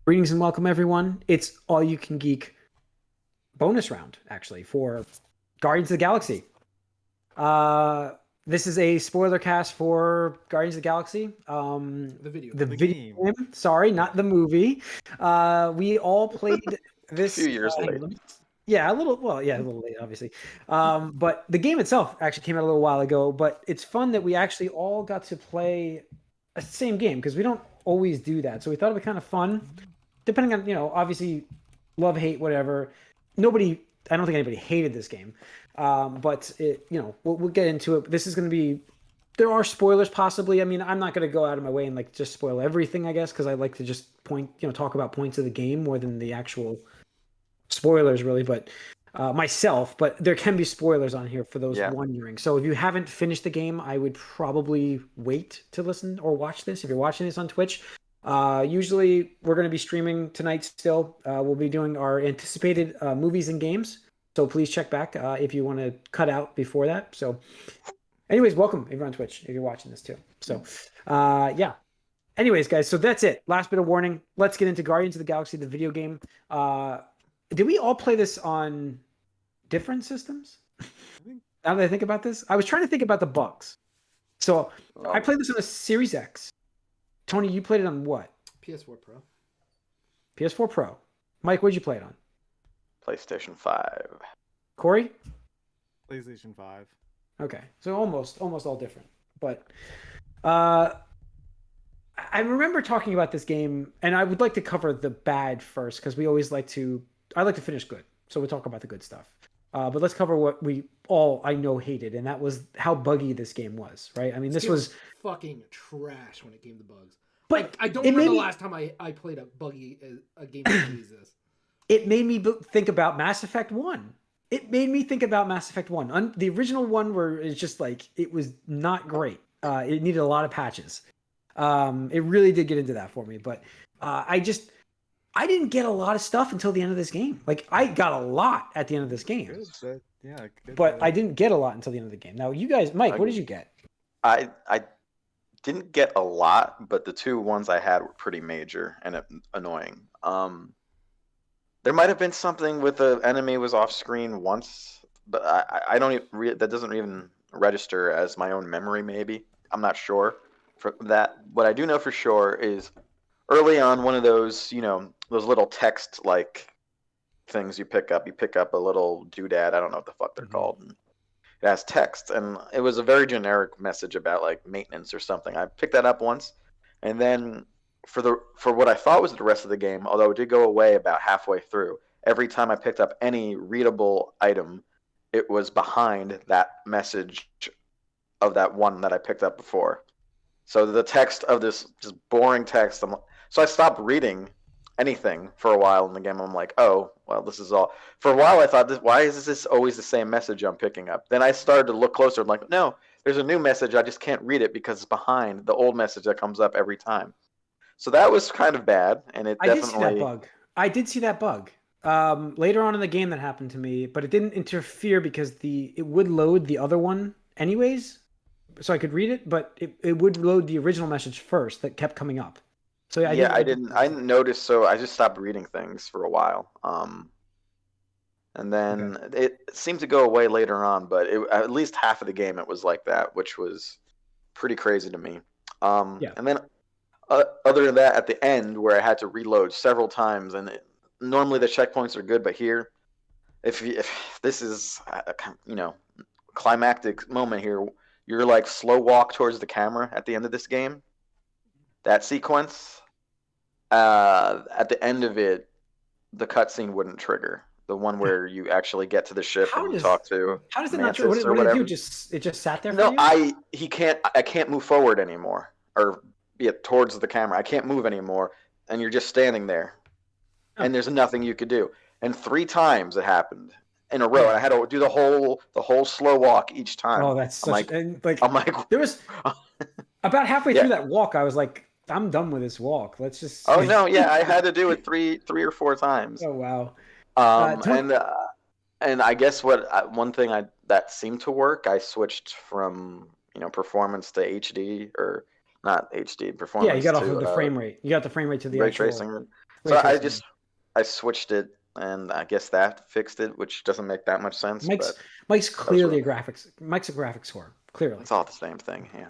Greetings and welcome, everyone. It's All You Can Geek bonus round, actually, for Guardians of the Galaxy. This is a spoiler cast for Guardians of the Galaxy. The video game. Sorry, not the movie. We all played this. A few years late. Yeah, a little. Well, yeah, a little late, obviously. But the game itself actually came out a little while ago. But it's fun that we actually all got to play a same game because we don't always do that. So we thought it'd be kind of fun. Depending on, obviously love, hate, whatever. I don't think anybody hated this game. But we'll get into it. This is going to be, there are spoilers possibly. I mean, I'm not going to go out of my way and like just spoil everything, I guess, because I like to just talk about points of the game more than the actual spoilers really, but myself, but there can be spoilers on here for those wondering. So if you haven't finished the game, I would probably wait to listen or watch this. If you're watching this on Twitch, usually we're going to be streaming tonight still. We'll be doing our anticipated movies and games. So please check back if you want to cut out before that. So anyways, welcome if you're on Twitch, if you're watching this too. So yeah. Anyways, guys, so that's it. Last bit of warning. Let's get into Guardians of the Galaxy, the video game. Did we all play this on different systems? Now that I think about this, I was trying to think about the bugs. So I played this on a Series X. Tony, you played it on what? PS4 Pro. PS4 Pro. Mike, what'd you play it on? PlayStation 5. Corey? PlayStation 5. Okay, so almost all different. But I remember talking about this game, and I would like to cover the bad first because we always I like to finish good. So we'll talk about the good stuff. But let's cover what we all, I know, hated, and that was how buggy this game was, right? I mean, this was fucking trash when it came to bugs. But I don't remember the last time I played a game that uses this. It made me think about Mass Effect 1. It made me think about Mass Effect 1. The original one where it's just like, it was not great. It needed a lot of patches. It really did get into that for me. But I didn't get a lot of stuff until the end of this game. Like, I got a lot at the end of this game. Good, but I didn't get a lot until the end of the game. Now, you guys, Mike, what did you get? I didn't get a lot, but the two ones I had were pretty major and annoying. There might have been something with the enemy was off screen once, but I don't that doesn't even register as my own memory. Maybe I'm not sure for that. What I do know for sure is early on, one of those those little text like things you pick up a little doodad. I don't know what the fuck they're called. And it has text, and it was a very generic message about like maintenance or something. I picked that up once, and then for what I thought was the rest of the game, although it did go away about halfway through, every time I picked up any readable item, it was behind that message of that one that I picked up before. So the text of this just boring text, so I stopped reading anything for a while in the game. I'm like, oh, well, this is all. For a while, I thought, why is this always the same message I'm picking up? Then I started to look closer. I'm like, no, there's a new message. I just can't read it because it's behind the old message that comes up every time. So that was kind of bad, and it definitely. I did see that bug. Later on in the game that happened to me, but it didn't interfere because it would load the other one anyways, so I could read it, but it would load the original message first that kept coming up. So I didn't notice, so I just stopped reading things for a while. And then it seemed to go away later on, but at least half of the game it was like that, which was pretty crazy to me. And then other than that, at the end where I had to reload several times, and normally the checkpoints are good, but here, if this is a climactic moment here, you're like slow walk towards the camera at the end of this game. That sequence, at the end of it, the cutscene wouldn't trigger. The one where you actually get to the ship and you talk to. How does it not trigger? What did it do? It just sat there. No, for you? I can't move forward anymore, or towards the camera. I can't move anymore, and you're just standing there, and there's nothing you could do. And 3 times it happened in a row, and I had to do the whole slow walk each time. Oh, that's such. I'm like, there was about halfway through that walk, I was like, I'm done with this walk. Let's just. Oh no, yeah, I had to do it three or 4 times. Oh wow. And I guess one thing that seemed to work, I switched from performance to HD, or not HD performance. Yeah, you got off of the frame rate. You got the frame rate to the ray actual tracing. So Ray I tracing. just I switched it, and I guess that fixed it, which doesn't make that much sense. Mike's But Mike's that was clearly a rough. graphics. Mike's a graphics whore. Clearly. It's all the same thing. Yeah.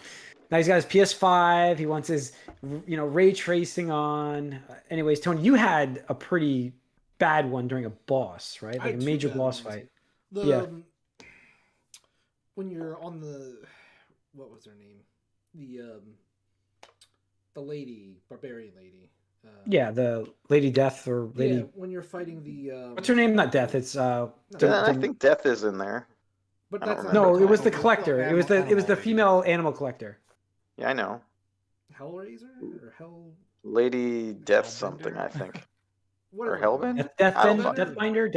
Now he's got his PS5. He wants his, ray tracing on. Anyways, Tony, you had a pretty bad one during a boss, right? I Like a had two major bad boss ones. fight. The Yeah. When you're on the, what was her name? The lady, barbarian lady. Yeah, the Lady Death or Lady. Yeah, when you're fighting the. What's her name? Not Death. It's And I think Death is in there. But I don't that's remember. no, it was the Oh, collector. It was the animal lady. female animal collector. Yeah, I know. Hellraiser or Hell. Lady Death Hellbender? something, I think. Whatever. Or Hellbender? Death I don't Bend, fucking- Deathbinder,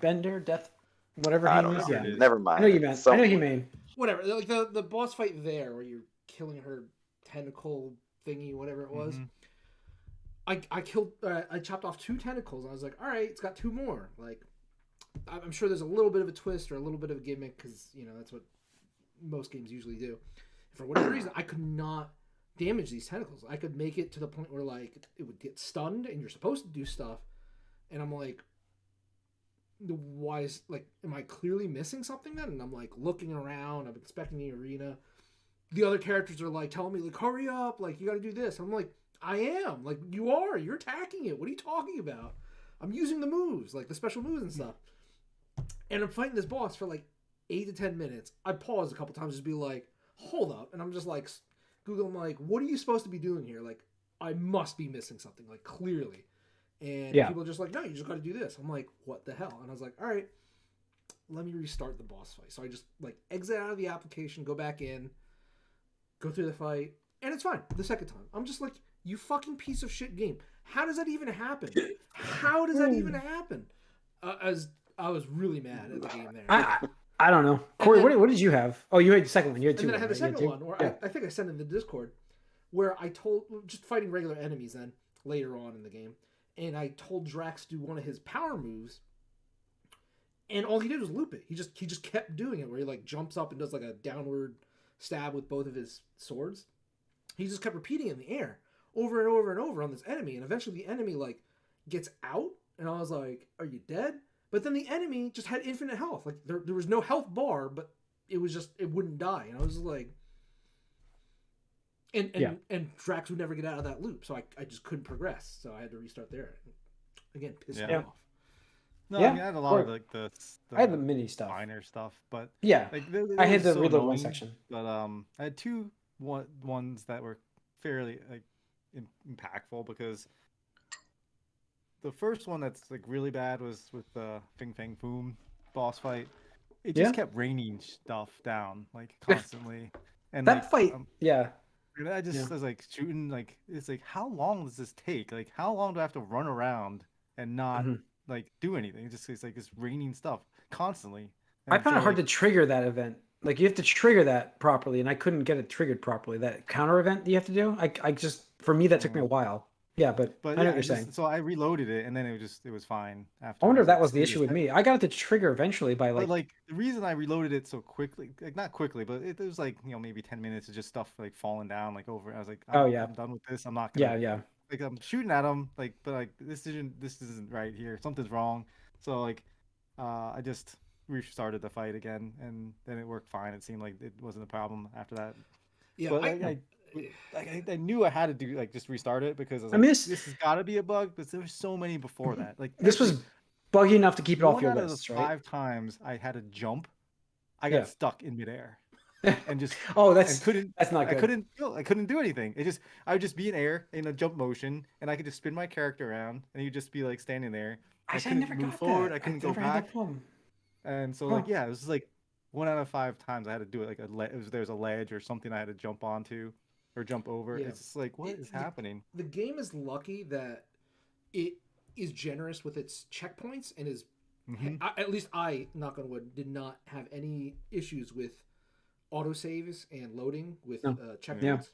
Deathbender, Death, whatever I he don't means. know. Yeah, Never mind. I know you meant. I know he mean. Whatever. Like the boss fight there, where you're killing her tentacle thingy, whatever it was. Mhm. I killed. I chopped off 2 tentacles. And I was like, all right, it's got 2 more. Like, I'm sure there's a little bit of a twist or a little bit of a gimmick because that's what most games usually do. For whatever reason, I could not damage these tentacles. I could make it to the point where like it would get stunned, and you're supposed to do stuff, and I'm like, why is like, am I clearly missing something then? And I'm like looking around. I'm inspecting the arena. The other characters are like telling me like, hurry up, like you got to do this. I'm like, I am. Like, you're attacking it. What are you talking about? I'm using the moves, like the special moves and stuff. And I'm fighting this boss for like 8 to 10 minutes. I paused a couple times just be like, hold up. And I'm just like, Googling like, what are you supposed to be doing here? Like, I must be missing something, like clearly. And people are just like, no, you just got to do this. I'm like, what the hell? And I was like, all right, let me restart the boss fight. So I just like exit out of the application, go back in, go through the fight, and it's fine. The second time, I'm just like, you fucking piece of shit game. How does that even happen? How does that even happen? As I was really mad at the game there. I don't know. Corey, then- what did you have? Oh, you had the second one. You had 2. And then I had the right? You had second 2? one where Yeah. I think I sent in the Discord where I told, just fighting regular enemies then later on in the game, and I told Drax to do one of his power moves, and all he did was loop it. He just kept doing it where he like jumps up and does like a downward stab with both of his swords. He just kept repeating it in the air over and over and over on this enemy, and eventually the enemy like gets out, and I was like, "Are you dead?" But then the enemy just had infinite health. Like there was no health bar, but it was just, it wouldn't die. And I was just like, and Drax would never get out of that loop, so I just couldn't progress. So I had to restart there. Again, pissed me off. No, Yeah, I mean, I had a lot of like the I had the mini stuff. minor stuff, but Yeah, like I had the so reload one annoying, section. But I had ones that were fairly like impactful because the first one that's like really bad was with the Fing Fang Foom boss fight. It just kept raining stuff down like constantly, and That like, fight, yeah. I just was like shooting like, it's like, how long does this take? Like, how long do I have to run around and not like do anything? It's like it's raining stuff constantly. And I found so, it hard like, to trigger that event. Like you have to trigger that properly, and I couldn't get it triggered properly. That counter event that you have to do, I just, for me that took me a while. Yeah, but I know what you're saying. So I reloaded it, and then it was fine after. I wonder if that like, was the screw issue this. with me. I got it to trigger eventually by But like, like the reason I reloaded it so quickly, like not quickly, but it was like maybe 10 minutes of just stuff like falling down like over. I was like, Oh, yeah. I'm done with this. I'm not gonna. yeah. Like I'm shooting at him, like, but like this isn't right here. Something's wrong. So like, I just restarted the fight again, and then it worked fine. It seemed like it wasn't a problem after that. Yeah, But I knew I had to do like just restart it because I was like, mean, this has got to be a bug. But there were so many before that. Like This was buggy enough to keep it off one your out of list, the right? 5 times I had to jump, I got stuck in midair and just Oh, and that's couldn't. not good. I couldn't do anything. I would just be in air in a jump motion, and I could just spin my character around, and you'd just be like standing there. I couldn't never move got forward. that. I couldn't go never had that back. problem. And so Huh. like, yeah, it was like 1 out of 5 times I had to do it. Like there's a ledge or something I had to jump onto or jump over. Yeah. It's just like, what is happening? The game is lucky that it is generous with its checkpoints and is, at least I, knock on wood, did not have any issues with autosaves and loading with checkpoints.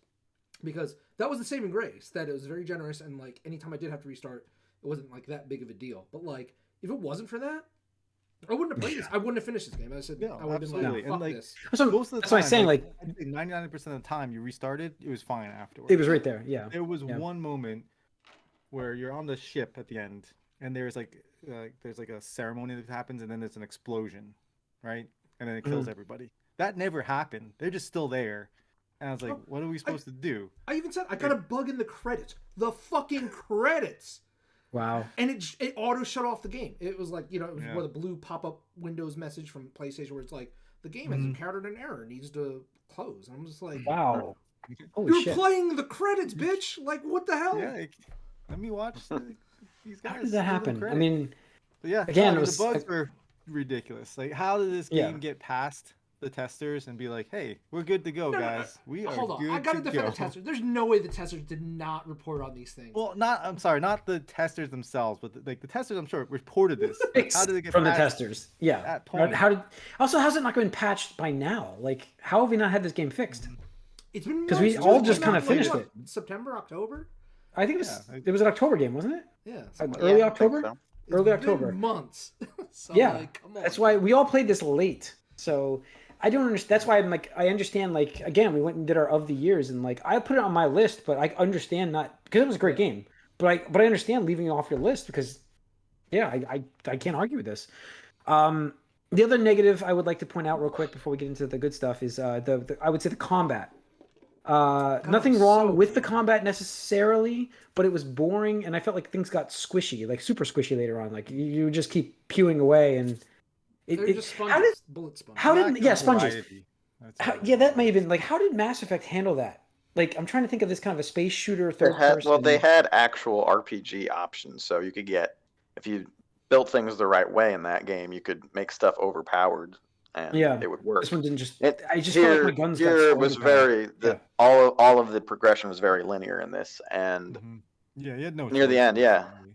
Because that was the saving grace, that it was very generous, and like anytime I did have to restart, it wasn't like that big of a deal. But like, if it wasn't for that, I wouldn't have played this. I wouldn't have finished this game. I said, I would have been like, fuck this. So, Most of the that's time, what I'm saying. Like, I'd say 99% of the time you restarted, it was fine afterwards. it was right there. Yeah. There was one moment where you're on the ship at the end, and there's like a ceremony that happens, and then there's an explosion, right? And then it kills everybody. That never happened. They're just still there. And I was like, Oh, what are we supposed to do? I even said I got a bug in the credits. The fucking credits. Wow. And it auto shut off the game. It was like, it was Yeah. where the blue pop-up Windows message from PlayStation where it's like, the game has encountered an error, needs to close. And I'm just like, Wow. Holy you're shit. playing the credits, bitch! Like, what the hell? Yeah, let me watch these guys. How did that happen? I credit. mean, But yeah, again, no, it was the bugs were ridiculous. Like, how did this Yeah. game get past the testers and be like, "Hey, we're good to go, No, guys. We are Hold on, good I gotta to defend go." the testers. There's no way the testers did not report on these things. Well, I'm sorry, not the testers themselves, but the testers, I'm sure, reported this. Like, how did it get from the past testers? Yeah. that point? How did? Also, how's it not been patched by now? Like, how have we not had this game fixed? It's been 'Cause we months. all It's just been kinda like, finished what, it. September, October? I think it was. Yeah. It was an October game, wasn't it? Yeah. Early Yeah, I think October. so. It's Early been October. months. So, Yeah. like, come on. That's why we all played this late. So I don't understand. That's why I'm like, I understand. Like, again, we went and did our of the years, and like, I put it on my list, but I understand not because it was a great game. But I understand leaving it off your list because, yeah, I can't argue with this. The other negative I would like to point out real quick before we get into the good stuff is the I would say the combat. Nothing wrong so with the good. combat necessarily, but it was boring, and I felt like things got squishy, like super squishy later on. Like you just keep pewing away, and They're it just how sponges, did bullet sponges. how Lack did yeah of sponges? variety. That's what it Yeah, that may have was. been like how did Mass Effect handle that? Like I'm trying to think of this kind of a space shooter third person. They had actual RPG options, so you could get if you built things the right way in that game, you could make stuff overpowered, and Yeah. it would work. This one didn't just. It, I just felt like my guns got here so was overpowered. very all of the progression was very linear in this, and Mhm. Yeah, you had no near the choice, end, yeah. really.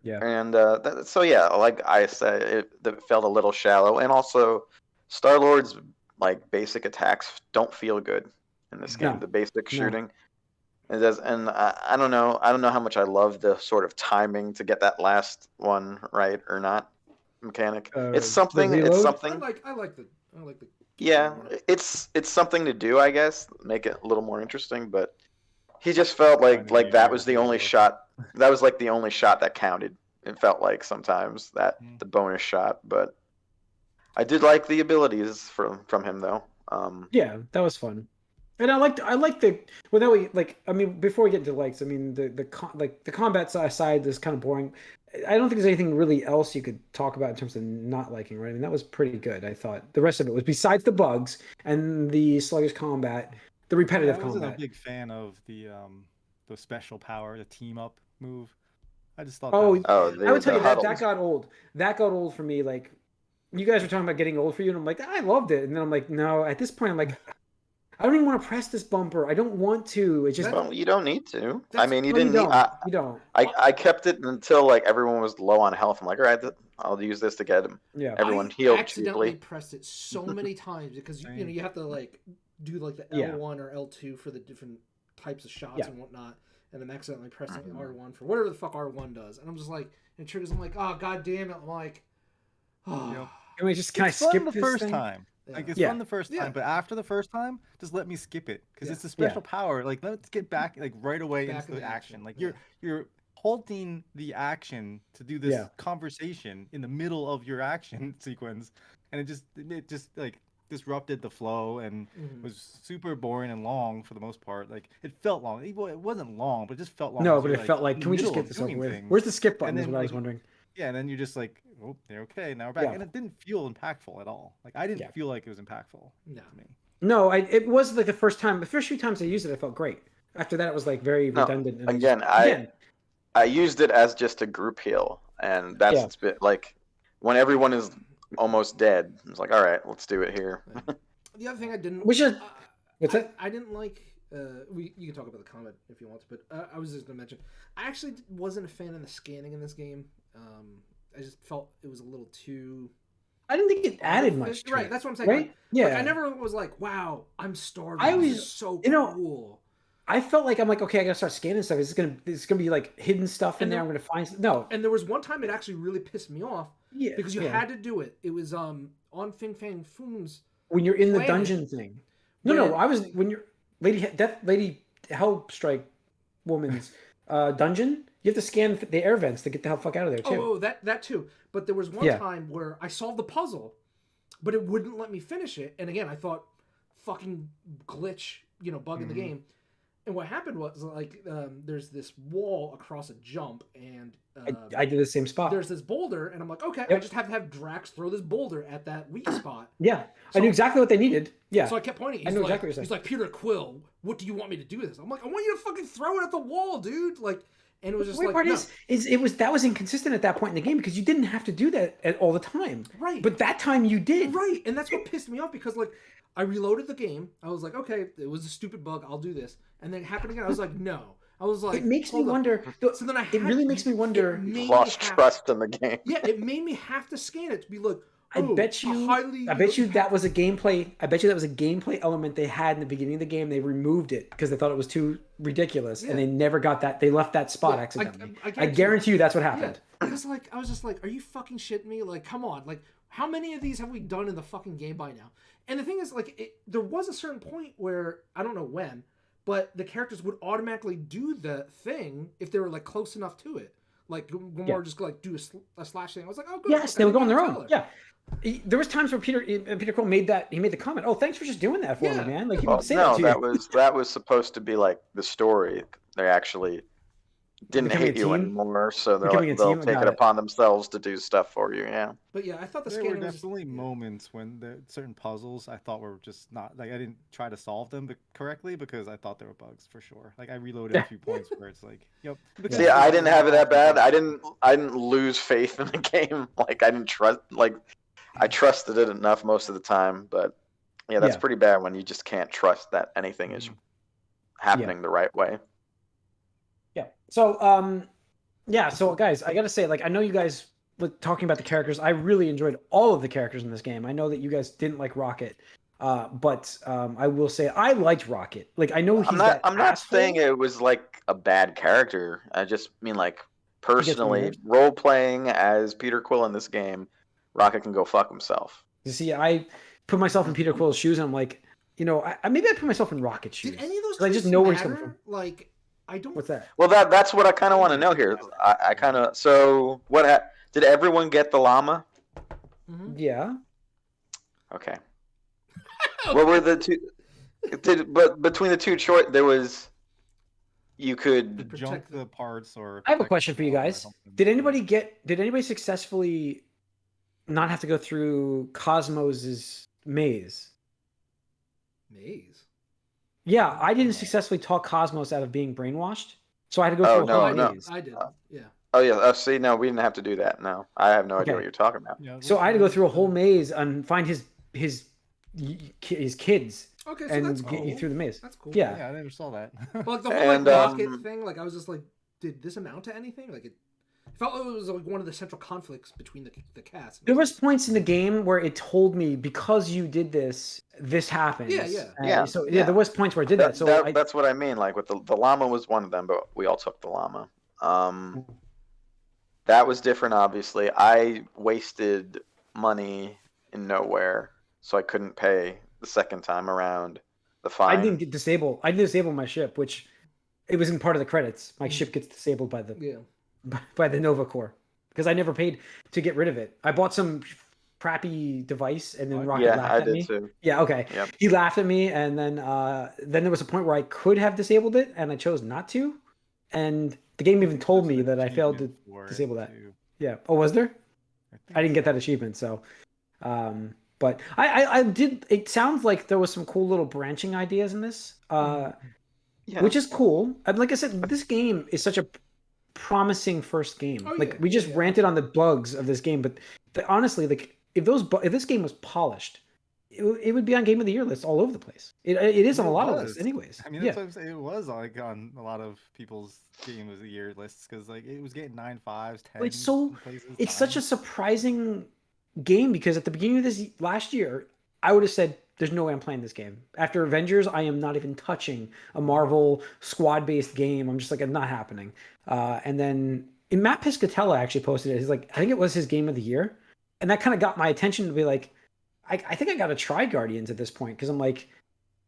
Yeah. And so yeah, like I said, it felt a little shallow, and also Star Lord's like basic attacks don't feel good in this game. No. The basic No. shooting, it does, and I don't know how much I love the sort of timing to get that last one right or not mechanic. It's The something. It's reload? something. I like the Yeah, it's something to do, I guess, make it a little more interesting. But he just felt Finding like the that area was the to only reload. shot. That was like the only shot that counted. It felt like sometimes that Mm. the bonus shot, but I did like the abilities from him though. Yeah, that was fun. And I liked the well that way like I mean before we get into likes I mean the combat side is kind of boring. I don't think there's anything really else you could talk about in terms of not liking, right? I mean that was pretty good. I thought the rest of it was besides the bugs and the sluggish combat, the Yeah, repetitive I wasn't a combat. big fan of the special power, the team up move. I just thought Oh, that was Oh, I would tell the you that huddles. got old. That got old for me. Like you guys were talking about getting old for you, and I'm like I loved it, and then I'm like no. At this point, I'm like I don't even want to press this bumper. I don't want to. It's just Well, you don't need to. I That's- mean, you no, you didn't need. don't. You don't. I kept it until like everyone was low on health. I'm like, all right, I'll use this to get him. Yeah. Everyone I healed accidentally cheaply. pressed it so many times because Same. you have to like do like the Yeah. L1 or L2 for the different types of shots Yeah. and whatnot, and I'm accidentally pressing R1 for whatever the fuck R1 does, and I'm just like, it triggers. I'm like, oh god damn it! I'm like, oh, Yep. Can we just It's skip fun the this first thing? time. Like it's Yeah. fun the first Yeah. time, but after the first time, just let me skip it because Yeah. it's a special power. Like let's get back like right away Back into in the the action. action, Like yeah. you're halting the action to do this Yeah. conversation in the middle of your action sequence, and it just like disrupted the flow and Mhm. was super boring and long for the most part. Like it felt long. It wasn't long, but it just felt long. No, 'cause but you're, it felt like, in the can we just middle get of this over doing with? things. Where's the skip button? And Is then, what I was like, wondering. Yeah, and then you're just like, oh, they're okay. Now we're back, Yeah. and it didn't feel impactful at all. Like I didn't Yeah. feel like it was impactful No. to me. No, it was like the first time. The first few times I used it, I felt great. After that, it was like very No, redundant. And again, I used it as just a group heal, and that's Yeah. it's bit like when everyone is almost dead. It's like, all right, let's do it here. The other thing I didn't, Which is- what's I, that? I didn't like. You can talk about the comment if you want to, but I was just gonna mention I actually wasn't a fan of the scanning in this game. I just felt it was a little too. I didn't think it added much. To Right, it, that's what I'm saying. right? Like, Yeah. like, I never was like, wow, I'm starving. I This was- is so you know, cool. I felt like I'm like, okay, I gotta start scanning stuff. It's gonna be like hidden stuff in And there. I'm gonna find no. And there was one time it actually really pissed me off Yeah, because you yeah. had to do it. It was on Fin Fang Foom's. When you're in the planet, dungeon thing. No, when- I was when you're Lady Hellstrike woman's dungeon. You have to scan the air vents to get the hell fuck out of there too. Oh, that too. But there was one time where I solved the puzzle, but it wouldn't let me finish it. And again, I thought, fucking glitch, bug in the game. And what happened was, like, there's this wall across a jump, and I did the same spot. There's this boulder, and I'm like, okay, I just have to have Drax throw this boulder at that weak spot. Yeah, so, I knew exactly what they needed. Yeah. So I kept pointing. I know exactly what you're saying. He's like, Peter Quill, what do you want me to do with this? I'm like, I want you to fucking throw it at the wall, dude. Like, and it was just the weird part is that was inconsistent at that point in the game because you didn't have to do that all the time. Right. But that time you did. Right, and that's what pissed me off because, like, I reloaded the game. I was like, okay, it was a stupid bug. I'll do this. And then it happened again. I was like, no. I was like, it makes me wonder. So then it really makes me wonder. Lost trust in the game. Yeah, it made me have to scan it to be like, I bet you that was a gameplay. I bet you that was a gameplay element they had in the beginning of the game. They removed it because they thought it was too ridiculous, and they never got that. They left that spot accidentally. I guarantee you that's what happened. Because like I was just like, are you fucking shitting me? Like, come on, like how many of these have we done in the fucking game by now? And the thing is, like, there was a certain point where I don't know when, but the characters would automatically do the thing if they were like close enough to it. Like when we were just like do a slash thing, I was like, oh, good. Yes, they would go on their own. Yeah. There was times where Peter Quill made the comment, "Oh, thanks for just doing that for me, man." Like he would say that to you. that was supposed to be like the story. They actually didn't hate you anymore, so they'll take it upon themselves to do stuff for you. Yeah. But yeah, I thought there were definitely moments when certain puzzles I thought were just not like I didn't try to solve them correctly because I thought there were bugs for sure. Like I reloaded a few points where it's like, yep. See, I didn't have it that bad. I didn't lose faith in the game. Like I didn't trust. Like I trusted it enough most of the time, but yeah, that's pretty bad when you just can't trust that anything is happening the right way. Yeah. So, so guys, I gotta say, like, I know you guys were talking about the characters. I really enjoyed all of the characters in this game. I know that you guys didn't like Rocket, but I will say I liked Rocket. Like, I know he's I'm not saying it was like a bad character. I just mean like personally, role playing as Peter Quill in this game, Rocket can go fuck himself. You see, I put myself in Peter Quill's shoes, and I'm like, maybe I put myself in Rocket's shoes. Did any of those? I just know where he's coming from. Like, I don't. What's that? Well, that's what I kind of want to know here. I kind of. So, did everyone get the llama? Mm-hmm. Yeah. Okay. What were the two? But between the two choice, there was. You could jump the parts, or. I have a question for you guys. Did anybody successfully not have to go through Cosmos's maze? Maze? Yeah, I didn't successfully talk Cosmos out of being brainwashed, so I had to go through a whole maze. I did. Yeah. Oh yeah. See, no, we didn't have to do that. No, I have no idea what you're talking about. Yeah, so I had to go through a whole maze and find his kids. Okay, so and that's cool. Get you through the maze. That's cool. Yeah, I never saw that. But like the whole rocket thing, like I was just like, did this amount to anything? Like it felt like it was like one of the central conflicts between the cast. There was points in the game where it told me because you did this happens. Yeah. So there was points where it did that. So that's what I mean. Like with the llama was one of them, but we all took the llama. That was different. Obviously, I wasted money in nowhere, so I couldn't pay the second time around the fine. I didn't disable my ship, which it was in part of the credits. My ship gets disabled by the Nova Corps because I never paid to get rid of it. I bought some crappy device and then Rocket laughed at me. Too. Yeah, okay. Yep. He laughed at me, and then there was a point where I could have disabled it, and I chose not to. And the game even told me that I failed to disable that. Yeah. Oh, was there? I didn't get that achievement, so. But I did. It sounds like there was some cool little branching ideas in this, which is cool. And like I said, this game is such a promising first game. We just ranted on the bugs of this game, but honestly, like if this game was polished, it would be on Game of the Year lists all over the place. It is on a lot of lists, anyways. I mean, that's what I'm saying. It was like on a lot of people's Game of the Year lists because like it was getting 9.5s, 10s. It's such a surprising game because at the beginning of this last year, I would have said, "There's no way I'm playing this game." After Avengers, I am not even touching a Marvel squad-based game. I'm just like, it's not happening. And then Matt Piscatella actually posted it. He's like, I think it was his Game of the Year, and that kind of got my attention to be like, I think I got to try Guardians at this point because I'm like,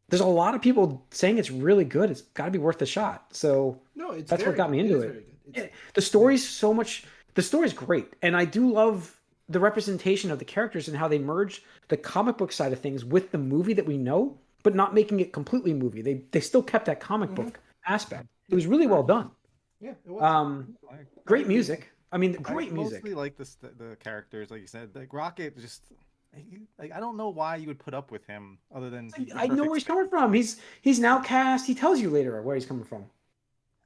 there's a lot of people saying it's really good. It's got to be worth a shot. So no, that's what got me into it. It's The story's so much. The story's great, and I do love the representation of the characters and how they merge the comic book side of things with the movie that we know, but not making it completely movie. They still kept that comic book aspect. It was really well done. yeah, it was. I Great agree. music. I mean, I great music. mostly like the characters, like you said. Like Rocket, just like I don't know why you would put up with him other than he's the I know perfect where he's fit. coming from. He's an outcast. He tells you later where he's coming from.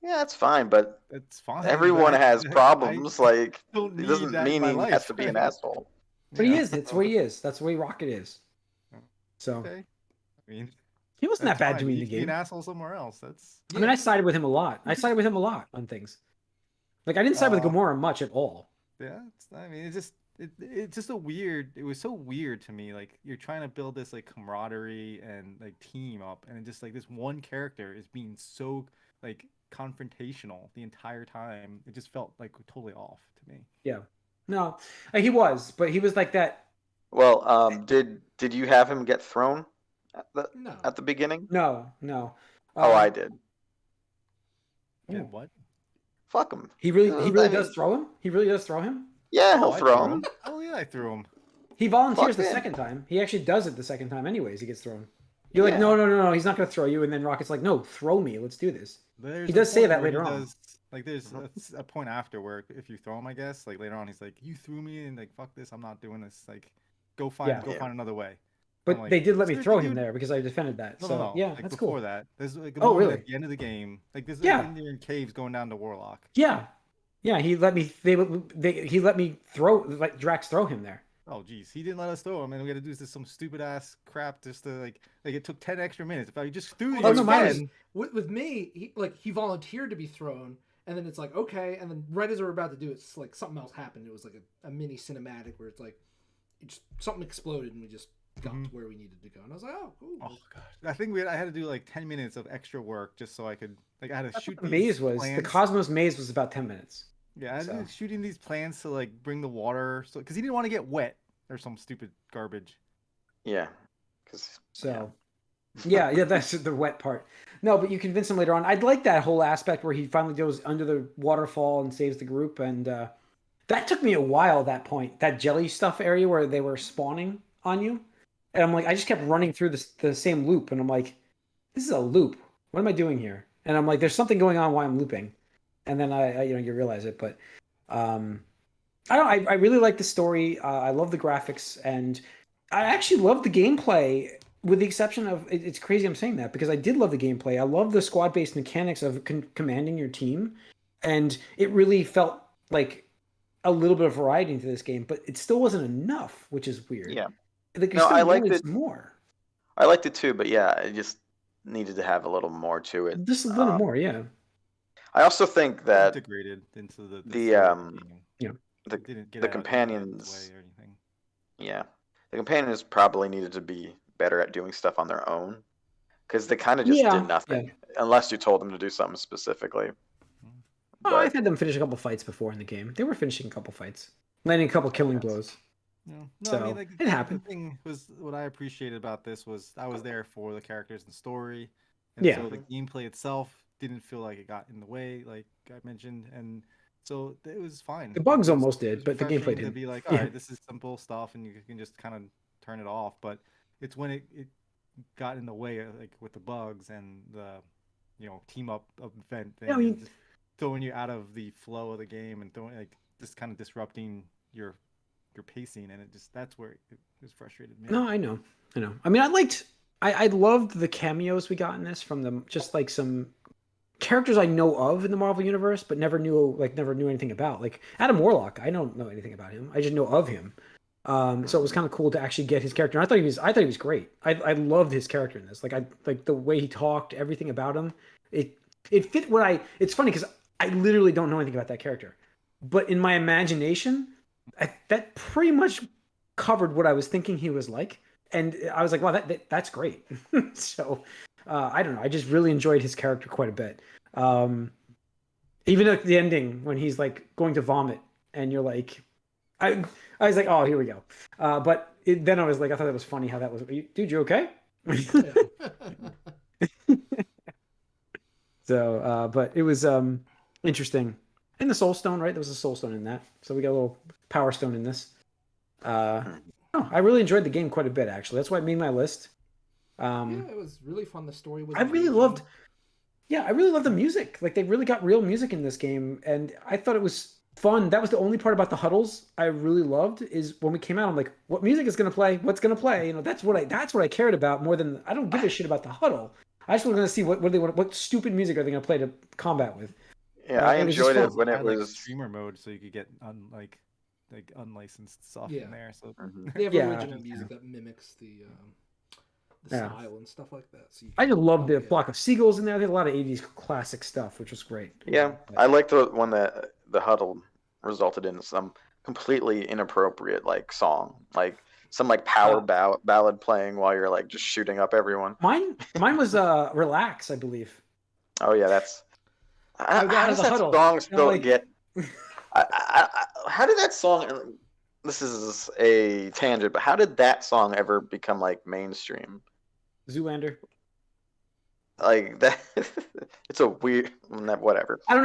Yeah, that's fine, but It's fine. everyone But has I problems. Like, don't it need doesn't that in mean my he has life. to be an asshole. But he Yeah. is. That's the way he is. That's the way Rocket is. So Okay. I mean, he wasn't that that's bad fine. to me in You the can be an game. asshole somewhere else. That's I mean, I sided with him a lot. I sided with him a lot on things. Like I didn't side with uh Gamora much at all. yeah. I mean, it's just a weird. It was so weird to me. Like you're trying to build this like camaraderie and like team up, and just like this one character is being so like confrontational the entire time. It just felt like totally off to me. Yeah. No, he was, but he was like that. Well, did you have him get thrown at the No. at the beginning? No, no. Oh, I did. Get what? Fuck him. He really does throw him. He really does throw him. Yeah, Oh, he'll I throw threw him. him. Oh yeah, I threw him. He volunteers the Fuck it. second time. He actually does it the second time. Anyways, he gets thrown. You're like, Yeah. no. He's not going to throw you. And then Rocket's like, no, throw me. Let's do this. There's He a does say point that where he later on. does- Like there's a point after where if you throw him, I guess, like later on, he's like, "You threw me, and like fuck this, I'm not doing this. Like, go find Yeah. find another way." But I'm like, they did let me "Seriously, throw him dude?" there because I defended that. No, So no, no. yeah, Like that's before cool. that, there's like a Oh, moment really? at the end of the game. Like there's Yeah. in there in caves going down to Warlock. Yeah, he let me. He let me throw like Drax throw him there. Oh geez, he didn't let us throw him, and we had to do this some stupid ass crap just to like it took 10 extra minutes. If I just threw you, Oh, no, mine was- again, With me, he volunteered to be thrown, and then it's like okay, and then right as we're about to do it, it's like something else happened. It was like a mini cinematic where it's like something exploded and we just got to where we needed to go, and I was like, oh, cool. oh god, I think I had to do like 10 minutes of extra work just so I could I had to That's shoot what the these maze was. The plans. Cosmos maze was about 10 minutes. Yeah, I So. was shooting these plans to like bring the water, so because he didn't want to get wet or some stupid garbage. Yeah, because So, yeah, that's the wet part. No, but you convince him later on. I'd like that whole aspect where he finally goes under the waterfall and saves the group. And that took me a while at that point, that jelly stuff area where they were spawning on you. And I'm like, I just kept running through the same loop. And I'm like, this is a loop. What am I doing here? And I'm like, there's something going on while I'm looping. And then you realize it. But I really like the story. I love the graphics, and I actually love the gameplay. With the exception of, it's crazy I'm saying that because I did love the gameplay. I love the squad-based mechanics of commanding your team, and it really felt like a little bit of variety into this game. But it still wasn't enough, which is weird. yeah, Like, No, I liked wanted it. more, I liked it too, but yeah, it just needed to have a little more to it. just a little more. Yeah, I also think that Integrated into the the, story of the game. yeah. the It didn't get the out of the companions- way or anything. yeah, the companions probably needed to be better at doing stuff on their own because they kind of just Yeah, did nothing unless you told them to do something specifically. Oh, But I've had them finish a couple fights before in the game. They were finishing a couple fights, landing a couple killing blows. No, So, I mean, like, it happened. The thing was, what I appreciated about this was I was there for the characters and story, and Yeah. so the gameplay itself didn't feel like it got in the way, like I mentioned, and so it was fine. The bugs It was- almost it did, was but the gameplay refreshing to didn't. be like, all right, Yeah. this is simple stuff, and you can just kind of turn it off. But it's when it got in the way, like with the bugs and the team up event thing, Yeah, I mean- and just throwing you out of the flow of the game and throwing like just kind of disrupting your pacing, and that's where it was frustrated me. No, I know. I mean, I loved the cameos we got in this from them, just like some characters I know of in the Marvel universe, but never knew anything about. Like Adam Warlock, I don't know anything about him. I just know of him. So it was kind of cool to actually get his character. And I thought he was great. I loved his character in this. Like the way he talked, everything about him. It fit it's funny because I literally don't know anything about that character, but in my imagination, that pretty much covered what I was thinking he was like, and I was like, wow, that's great. So I don't know, I just really enjoyed his character quite a bit. Even at the ending when he's like going to vomit, and you're like, I was like, oh, here we go. But then I was like, I thought that was funny how that was. Dude, you okay? So, but it was interesting. And the Soul Stone, right? There was a Soul Stone in that, so we got a little Power Stone in this. Oh, I really enjoyed the game quite a bit, actually. That's why it made my list. Yeah, it was really fun. The story was. I really engaging. loved. Yeah, I really love the music. Like they really got real music in this game, and I thought it was fun. That was the only part about the huddles I really loved. Is when we came out, I'm like, what music is gonna play? What's gonna play? You know, that's what I cared about more than I don't give a shit about the huddle. I just was gonna see what stupid music are they gonna play to combat with. Yeah, I it was just enjoyed it fun. when They it had, like, was. streamer mode, so you could get like unlicensed stuff Yeah. in there. So Mhm. They have Yeah. original music that mimics the Yeah. style and stuff like that. So you I can just loved the get- flock of seagulls in there. They had a lot of '80s classic stuff, which was great. Yeah, I liked the one that the huddle resulted in some completely inappropriate like song, like some like power ballad playing while you're like just shooting up everyone. Mine was relax, I believe. Oh yeah, that's I got how out of does the that huddle. song You know, still like- get? How did that song? This is a tangent, but how did that song ever become like mainstream? Zoolander. Like that, it's a weird. Whatever. I don't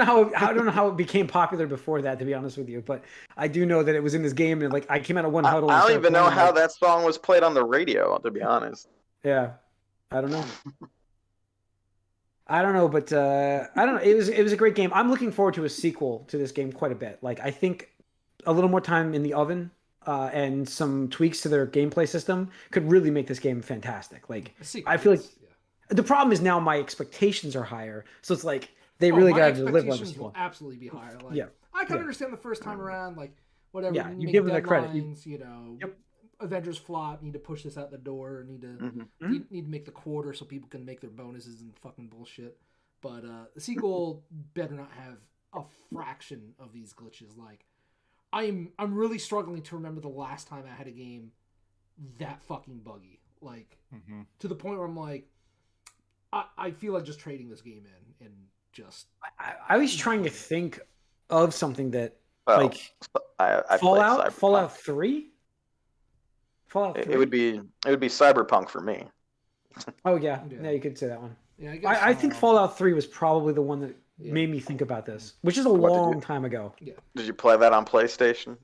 know how it became popular before that, to be honest with you, but I do know that it was in this game, and like I came out of one huddle. I and don't started even know playing, how like, that song was played on the radio, to be honest. Yeah, I don't know. I don't know, but I don't know. It was a great game. I'm looking forward to a sequel to this game quite a bit. Like I think a little more time in the oven and some tweaks to their gameplay system could really make this game fantastic. Like a sequel, I feel like yes, yeah. the problem is now my expectations are higher, so it's like they Oh, really my got to deliver on the expectations will sequel. absolutely be higher. Like, Yeah. I can Yeah. understand the first time around, like whatever. Yeah, need you to give make them the credit. deadlines, you know. Yep. Avengers flop. Need to push this out the door. Need to Mhm. need to make the quarter so people can make their bonuses and fucking bullshit. But the sequel better not have a fraction of these glitches. Like, I'm really struggling to remember the last time I had a game that fucking buggy. Like, to the point where I'm like, I feel like just trading this game in and just. I was trying to think of something that Well, like I played Fallout, Cyberpunk. Fallout 3. Fallout 3. It would be Cyberpunk for me. Oh yeah, Yeah. yeah, you could say that one. Yeah, I guess. I think Fallout 3 was probably the one that Yeah. made me think about this, which is a What did long you- time ago. Did you play that on PlayStation?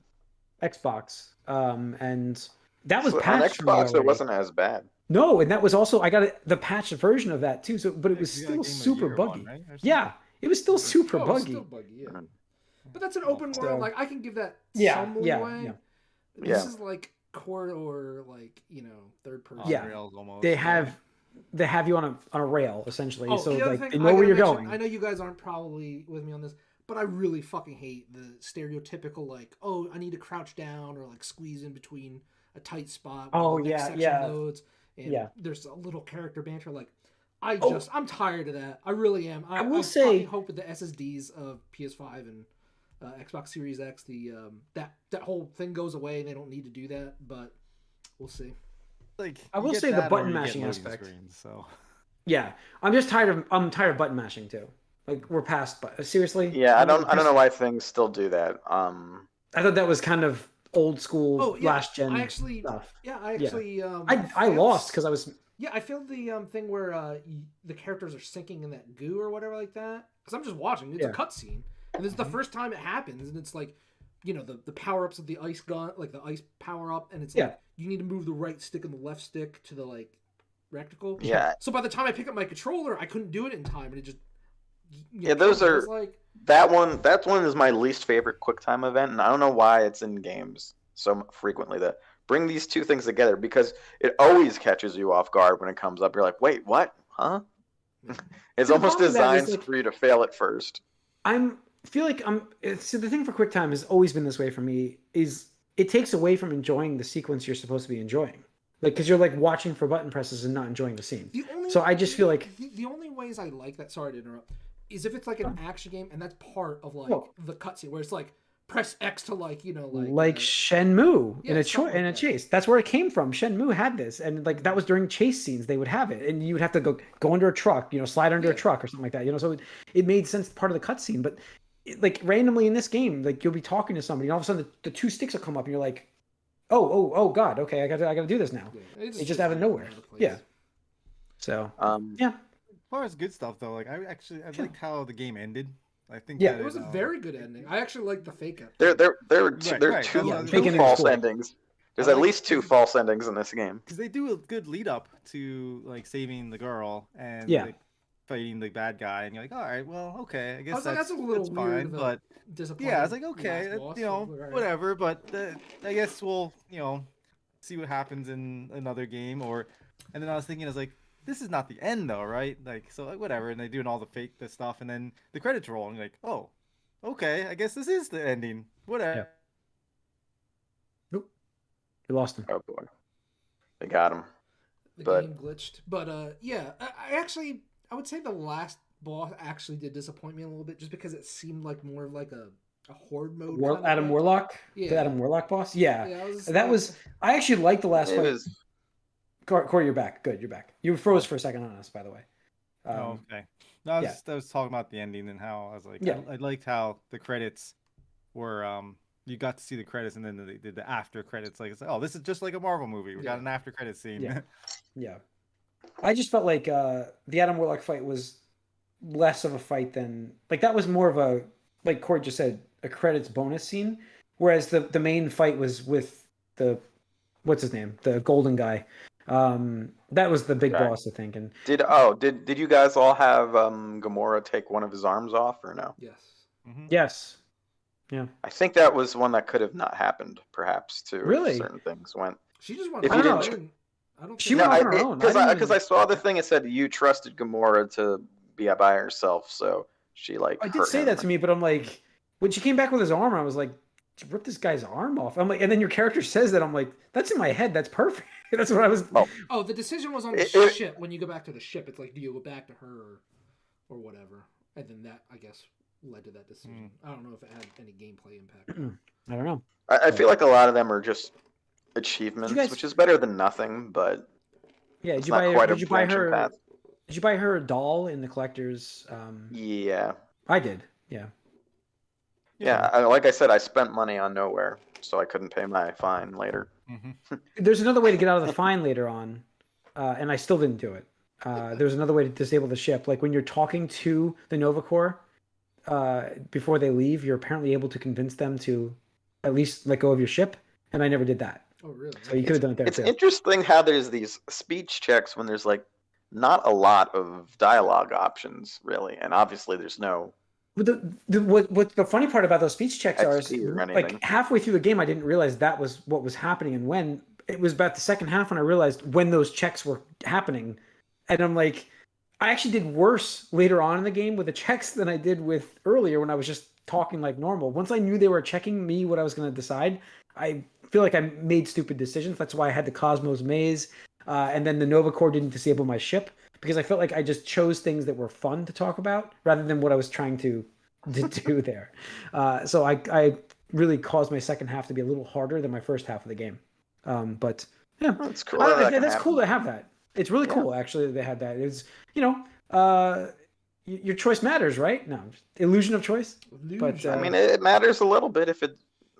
Xbox, and that was So on patched for me Xbox, it already. wasn't as bad. No, and that was also I got the patched version of that too. So, but it was You got a still Game of the super Year buggy. one, right? Or something? Yeah, it was still super Oh, it's buggy. still buggy, yeah. Mhm. But that's an open So- world. Like I can give that Yeah, some yeah, leeway. yeah. This Yeah. is like corridor, like third person. On Yeah. rails almost. They have you on a rail essentially, Oh, so the other like thing they I know where gotta you're mention, going. I know you guys aren't probably with me on this, but I really fucking hate the stereotypical like, oh, I need to crouch down or like squeeze in between a tight spot. When Oh, the next yeah, section yeah. loads, and Yeah. there's a little character banter. Like, I'm tired of that. I really am. I will I say- fucking hope with the SSDs of PS5 and Xbox Series X, that whole thing goes away and they don't need to do that. But we'll see. Like, I you will get say the that or button you get mashing loading aspect. screens, so. Yeah, I'm tired of button mashing too. Like we're past, but seriously. Yeah, I don't We're know why things still do that. I thought that was kind of old school Oh yeah, last gen I actually, stuff. yeah, I actually, I failed- lost because I was Yeah, I feel the thing where the characters are sinking in that goo or whatever like that. Because I'm just watching. It's Yeah. a cutscene, and this is the first time it happens, and it's like, the power ups of the ice gun, like the ice power up, and it's Yeah. like you need to move the right stick and the left stick to the like reticle. Yeah. So by the time I pick up my controller, I couldn't do it in time, and it just. Yeah, those it are- was like. That one is my least favorite QuickTime event, and I don't know why it's in games so frequently. That bring these two things together because it always catches you off guard when it comes up. You're like, wait, what? Huh? It's The almost problem with that is, designed like- for you to fail at first. feel like so the thing for QuickTime has always been this way for me is it takes away from enjoying the sequence you're supposed to be enjoying. Like because you're like watching for button presses and not enjoying the scene. So I just feel like the only ways I like that. Sorry to interrupt. Is if it's like an action game and that's part of like Well- the cutscene where it's like press X to like like Shenmue yeah, in a something like in a that. chase. That's where it came from. Shenmue had this, and like that was during chase scenes. They would have it, and you would have to go under a truck, slide under a Yeah. truck or something like that. So it made sense part of the cutscene. But like randomly in this game, like you'll be talking to somebody, and all of a sudden the two sticks will come up, and you're like, oh God, okay, I got to do this now. It's just out of nowhere. Yeah. So Um, yeah, As far as good stuff though, like I liked how the game ended. I think Yeah. that It was a very good ending. I actually like the fake up. There are Right, there are right. two, Yeah, two fake ending was false cool. endings. There's I at like- least 2 false endings in this game. because they do a good lead up to like saving the girl and Yeah. like fighting the bad guy, and you're like, all right, well, okay, I I guess was like, that's a little that's weird fine, of a but disappointing. yeah, I was like, okay, last boss, you know, so, all right. whatever, but I guess we'll see what happens in another game, and then I was thinking, I was like, this is not the end though, right? Like, so like, whatever, and they doing all the stuff, and then the credits roll, and you're like, oh, okay, I guess this is the ending, whatever. Nope. We lost him. Oh boy, they got him. The But- game glitched. But yeah, I would say the last boss actually did disappoint me a little bit, just because it seemed like more of like a horde mode. kind of Adam thing. Warlock, Yeah. the Adam Warlock boss. Yeah, Yeah, that was. I actually liked the last It fight. was Corey, you're back. Good, you're back. You froze for a second on us, by the way. Oh, okay. No, I was talking about the ending and how I was like, Yeah. I liked how the credits were. You got to see the credits, and then they did the after credits. Like, it's like, oh, this is just like a Marvel movie. We got Yeah. an after credit scene. Yeah. Yeah, I just felt like the Adam Warlock fight was less of a fight than like that was more of a like Corey just said a credits bonus scene, whereas the main fight was with the what's his name, the golden guy. That was the big Okay. boss, I think. And did you guys all have Gamora take one of his arms off or no? Yes. Mhm. yes, yeah, I think that was one that could have not happened, perhaps, too. if Really? certain things went. She just went. If you home. didn't- I don't. She think- went off on her own. Because I didn't because even- I saw the thing. It said you trusted Gamora to be by herself, so she like. I did hurt say him. that to me, but I'm like, when she came back with his arm, I was like, rip this guy's arm off. I'm like, and then your character says that, I'm like, that's in my head. That's perfect. That's what I was. Oh. Oh, the decision was on the It- ship. When you go back to the ship, it's like, do you go back to her or whatever? And then that, I guess, led to that decision. I don't know if it had any gameplay impact. I don't know. I feel like a lot of them are just achievements, guys- which is better than nothing, but Yeah, it's not quite a branching path. Did you buy her a doll in the collector's? Yeah, I did. Yeah. yeah. Like I said, I spent money on Nowhere, so I couldn't pay my fine later. Mhm. There's another way to get out of the fine later on, and I still didn't do it. There's another way to disable the ship. Like when you're talking to the Nova Corps before they leave, you're apparently able to convince them to at least let go of your ship, and I never did that. Oh, really? So you could have done it there It's too. interesting how there's these speech checks when there's like not a lot of dialogue options, really, and obviously there's no. But what the funny part about those speech checks are is XP or anything. like halfway through the game, I didn't realize that was what was happening, and when it was about the second half when I realized when those checks were happening, and I'm like, I actually did worse later on in the game with the checks than I did with earlier when I was just talking like normal. Once I knew they were checking me what I was going to decide, I feel like I made stupid decisions. That's why I had the Cosmos Maze, and then the Nova Corps didn't disable my ship because I felt like I just chose things that were fun to talk about rather than what I was trying to do there. So I really caused my second half to be a little harder than my first half of the game. But yeah, It's cool. that can that's cool to happen. have that. It's really Yeah. cool actually that they had that. It's your choice matters, right? No, illusion of choice. But, I mean, it matters a little bit if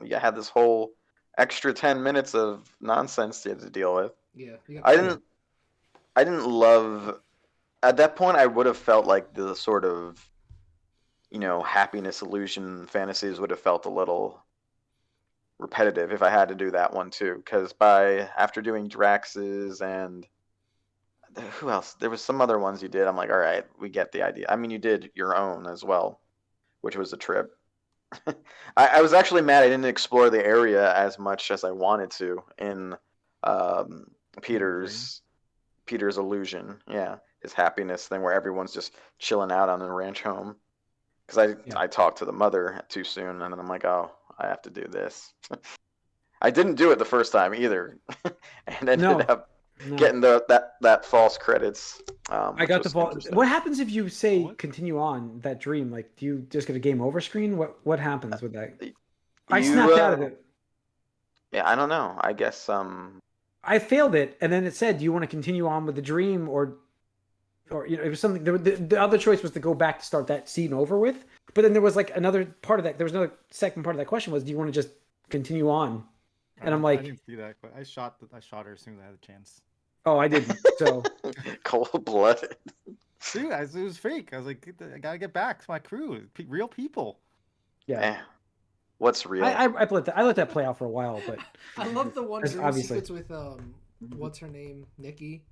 you had this whole extra 10 minutes of nonsense you had to deal with. Yeah. I didn't love. At that point, I would have felt like the sort of, happiness illusion fantasies would have felt a little repetitive if I had to do that one too. Because after doing Drax's and who else? There was some other ones you did. I'm like, all right, we get the idea. I mean, you did your own as well, which was a trip. I was actually mad I didn't explore the area as much as I wanted to in Peter's illusion. Yeah, his happiness thing where everyone's just chilling out on the ranch home. Because I talked to the mother too soon, and then I'm like, oh, I have to do this. I didn't do it the first time either, and ended up getting that false credits. I got the false. What happens if you say What? continue on that dream? Like, do you just get a game over screen? What happens with that? I You, snapped out of it. Yeah, I don't know. I guess I failed it, and then it said, "Do you want to continue on with the dream, or it was something." The other choice was to go back to start that scene over with. But then there was like another part of that. There was another second part of that question was, "Do you want to just continue on?" And I'm I like, didn't see that, but I shot her as soon as I had a chance. Oh, I didn't. So Cold blooded. Dude, it was fake. I was like, I gotta get back to my crew, real people. yeah, What's real? I let that play out for a while, but I love the one That's dream obviously- sequence with what's her name, Nikki,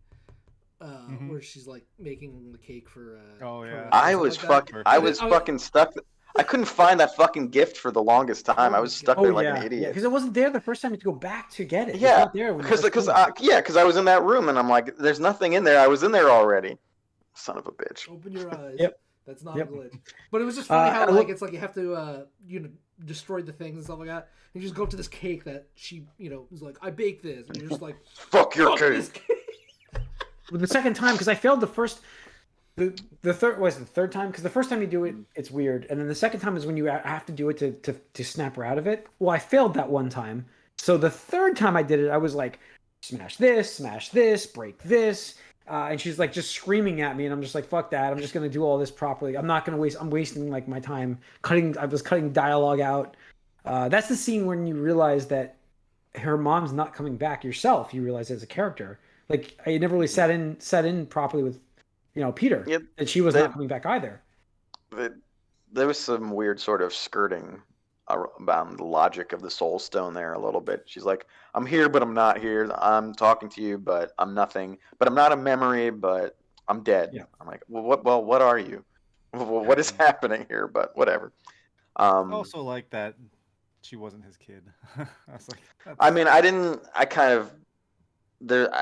where she's like making the cake for. Oh, yeah. I was fucking stuck. I couldn't find that fucking gift for the longest time. Oh I was my stuck God. there like yeah, an idiot. because it wasn't there the first time you had to go back to get it. It's Yeah, not there when you first because go there. because I was in that room and I'm like, there's nothing in there. I was in there already. Son of a bitch. Open your eyes. Yep. That's not Yep. a glitch. But it was just funny how I like look- it's like you have to destroy the things and stuff like that. And you just go up to this cake that she is like, I baked this, and you're just like, Fuck your fuck cake. this cake. The second time, because I failed the first, the third was the third time, because the first time you do it, it's weird, and then the second time is when you have to do it to snap her out of it. Well, I failed that one time, so the third time I did it, I was like, smash this, break this, and she's like just screaming at me, and I'm just like, fuck that, I'm just gonna do all this properly. I'm not gonna waste. I'm wasting like my time cutting. I was cutting dialogue out. That's the scene when you realize that her mom's not coming back. Yourself, you realize as a character. Like I never really sat in properly with, Peter, Yep. and she was not coming back either. There was some weird sort of skirting about the logic of the soul stone there a little bit. She's like, I'm here, but I'm not here. I'm talking to you, but I'm nothing. But I'm not a memory, but I'm dead. Yeah. I'm like, what are you? What is happening here? But whatever. I also like that she wasn't his kid. I was like, I mean, I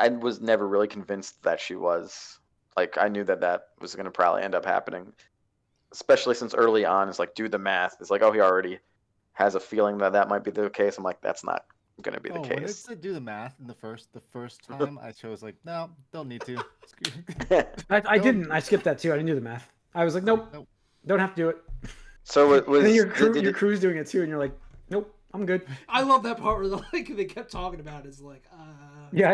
was never really convinced that she was. Like, I knew that was going to probably end up happening, especially since early on it's like, do the math. It's like, oh, he already has a feeling that might be the case. I'm like, that's not going to be the when it case. said do the math in the first time, I chose like, no, don't need to. I didn't. I skipped that too. I didn't do the math. I was like, nope, don't have to do it. So it was. And then your crew's doing it too, and you're like, nope, I'm good. I love that part where they kept talking about it. It's like, Yeah,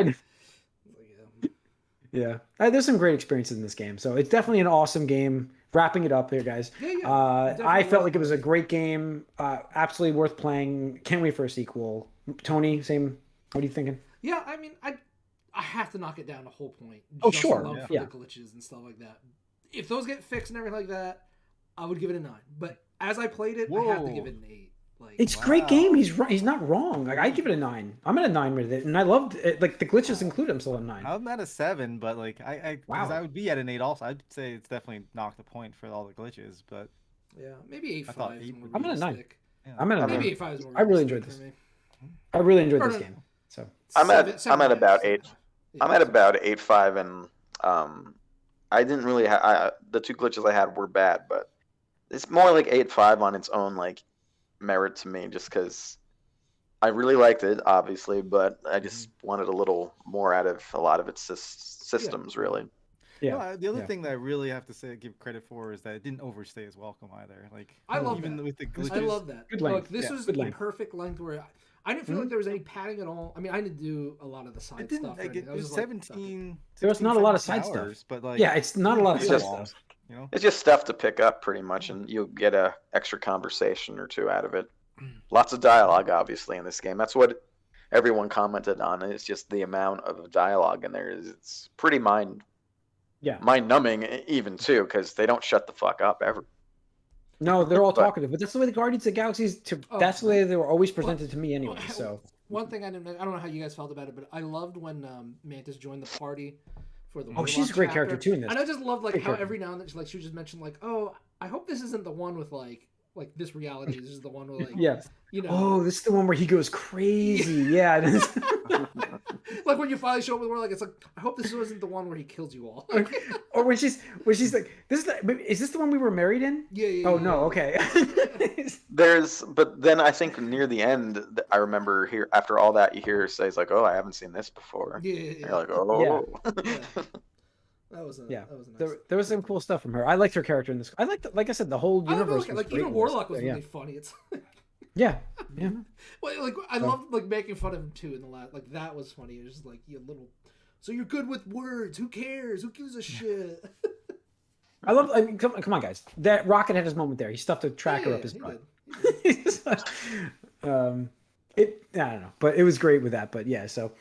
yeah. yeah. There's some great experiences in this game, so it's definitely an awesome game. Wrapping it up here, guys. Yeah, I definitely felt like it worth was a great game. Absolutely worth playing. Can't wait for a sequel. Tony, same. What are you thinking? Yeah, I mean, I have to knock it down to whole point. Oh, just sure, alone for yeah. the glitches and stuff like that. If those get fixed and everything like that, I would give it a 9. But as I played it, I have to give it an 8. Like, It's a great game. He's not wrong. Like I'd give it a 9. I'm at a 9 with it, and I loved it. Like the glitches included, I'm still at a 9. I'm at a 7, but like because I would be at an 8 also. I'd say it's definitely knocked a point for all the glitches, but yeah, maybe 8.5. I thought is 8 more I'm at a 9. realistic. yeah. I'm at a 9. Maybe 8.5 is more. I really enjoyed realistic this. for me. I really enjoyed Or this no. game. So I'm at Seven about seven 8. Yeah, I'm at about 8.5, and I didn't really have the two glitches I had were bad, but it's more like 8.5 on its own like merit to me, just because I really liked it, obviously, but I just wanted a little more out of a lot of its systems, really. yeah. No, the other yeah. thing that I really have to give credit for is that it didn't overstay its welcome either. Like I love even that. with the glitches. I love that. Good length. Look, this Yeah, was good the length. perfect length where I didn't feel like there was any padding at all. I mean, I didn't do a lot of the side It didn't stuff. or like anything. it I was was just like, 17. There was not a lot of 17 side stuff. hours, but like Yeah, it's not a lot of It's side just- stuff. you know. It's just stuff to pick up, pretty much, and you'll get a extra conversation or two out of it. Lots of dialogue, obviously, in this game. That's what everyone commented on. It's just the amount of dialogue in there it's pretty mind-numbing, even too, because they don't shut the fuck up ever. No, they're all But- talkative, but that's the way the Guardians of the Galaxies. That's the way they were always presented to me, anyway. So One thing I don't know how you guys felt about it, but I loved when Mantis joined the party for the. Oh, she's a Warlock great chapter. character, too, in this. And I just loved like Great how character. every now and then she would just mention like, oh, I hope this isn't the one with like this reality. This is the one with like yeah. you know. Oh, this is the one where he goes crazy. Yeah. Like when you finally show up with the world, like it's like I hope this wasn't the one where he kills you all. Or when she's like, is this the one we were married in? Yeah. Oh no, okay. But then I think near the end, I remember after all that, you hear her say, like, oh, I haven't seen this before. Yeah. And you're like, oh. Yeah. That was Yeah. That was nice. There was some cool stuff from her. I liked her character in this. I liked, like I said, the whole I love universe. it, was like great even in this. Warlock was Yeah. really funny. It's Yeah. well, like I loved like making fun of him too in the last. Like that was funny. It was just like you little. So you're good with words. Who cares? Who gives a shit? I love. I mean, come on, guys. That Rocket had his moment there. He stuffed a tracker up his he butt. did. I don't know, but it was great with that. But yeah, so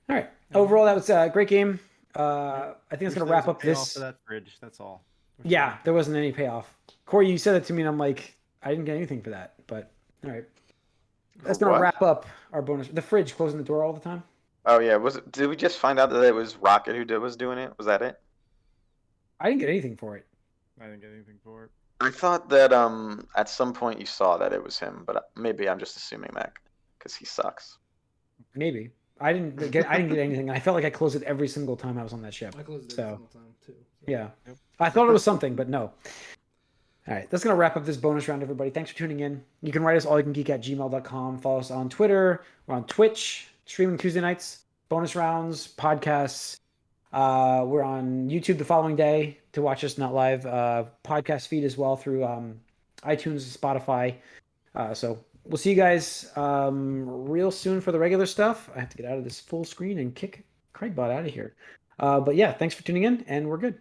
all right. overall, that was a great game. I think it's Wish gonna there was wrap a up payoff this. for that fridge. That's all. Wish Yeah, there wasn't any payoff. Corey, you said it to me, and I'm like, I didn't get anything for that. But all right, that's For gonna what? wrap up our bonus. The fridge closing the door all the time. Oh yeah, was it? Did we just find out that it was Rocket who was doing it? Was that it? I didn't get anything for it. I didn't get anything for it. I thought that at some point you saw that it was him, but maybe I'm just assuming that because he sucks. Maybe I didn't get anything. I felt like I closed it every single time I was on that ship. I closed it So, every single time too. So. Yeah, Yep. I thought it was something, but no. All right, that's going to wrap up this bonus round, everybody. Thanks for tuning in. You can write us allyoucangeek@gmail.com. Follow us on Twitter. We're on Twitch, streaming Tuesday nights, bonus rounds, podcasts. We're on YouTube the following day to watch us, not live. Podcast feed as well through iTunes, Spotify. So we'll see you guys real soon for the regular stuff. I have to get out of this full screen and kick Craigbot out of here. But yeah, thanks for tuning in, and we're good.